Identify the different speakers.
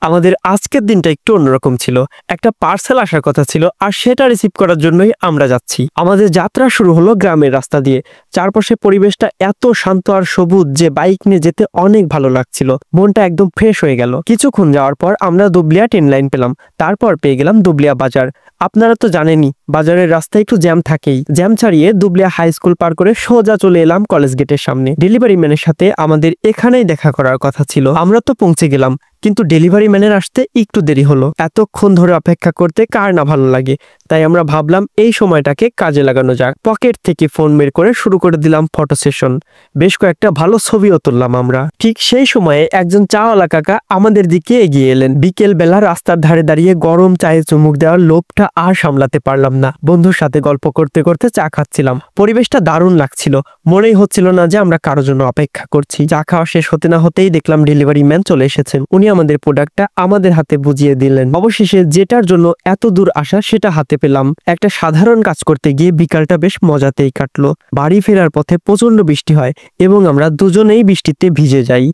Speaker 1: আমাদের আজকের দিনটা একটু অন্যরকম ছিল। একটা পার্সেল আসার কথা ছিল আর সেটা রিসিভ করার জন্যই আমরা যাচ্ছি। আমাদের যাত্রা শুরু হলো গ্রামের রাস্তা দিয়ে। চারপাশে পরিবেশটা এত শান্ত আর সবুজ যে বাইক নিয়ে যেতে অনেক ভালো লাগছিল। মনটা একদম ফ্রেশ হয়ে গেল। কিছুক্ষণ যাওয়ার পর আমরা দুবলিয়া ট্রেন লাইন পেলাম। তারপর পেয়ে গেলাম দুবলিয়া বাজার। আপনারা তো জানেনই বাজারের রাস্তায় একটু জ্যাম থাকেই। জ্যাম ছাড়িয়ে দুবলিয়া হাই স্কুল পার করে সোজা চলে এলাম কলেজ গেটের সামনে। ডেলিভারি ম্যানের সাথে আমাদের এখানেই দেখা করার কথা ছিল। আমরা তো পৌঁছে গেলাম, কিন্তু ডেলিভারি ম্যানের আসতে একটু দেরি হলো। এতক্ষণ ধরে অপেক্ষা করতে কার না ভালো লাগে, তাই আমরা ভাবলাম এই সময়টাকে কাজে লাগানো যাক। পকেট থেকে ফোন বের করে শুরু করে দিলাম ফটো সেশন। বেশ কয়েকটা ভালো ছবিও তুললাম আমরা। ঠিক সেই সময়ে একজন চাওয়ালা কাকা আমাদের দিকে এগিয়ে এলেন। বিকেল বেলা রাস্তার ধারে দাঁড়িয়ে গরম চায়ে চুমুক দেওয়ার লোভটা আর সামলাতে পারলাম না। বন্ধুর সাথে গল্প করতে করতে চা খাচ্ছিলাম। পরিবেশটা দারুণ লাগছিল। মনেই হচ্ছিল না যে আমরা কারোর জন্য অপেক্ষা করছি। চা খাওয়া শেষ হতে না হতেই দেখলাম ডেলিভারি ম্যান চলে এসেছেন। উনি আমাদের প্রোডাক্টটা আমাদের হাতে বুঝিয়ে দিলেন। অবশেষে যেটার জন্য এত দূর আসা সেটা হাতে পেলাম। একটা সাধারণ কাজ করতে গিয়ে বিকালটা বেশ মজাতেই কাটলো। বাড়ি ফেরার পথে প্রচন্ড বৃষ্টি হয় এবং আমরা দুজনেই বৃষ্টিতে ভিজে যাই।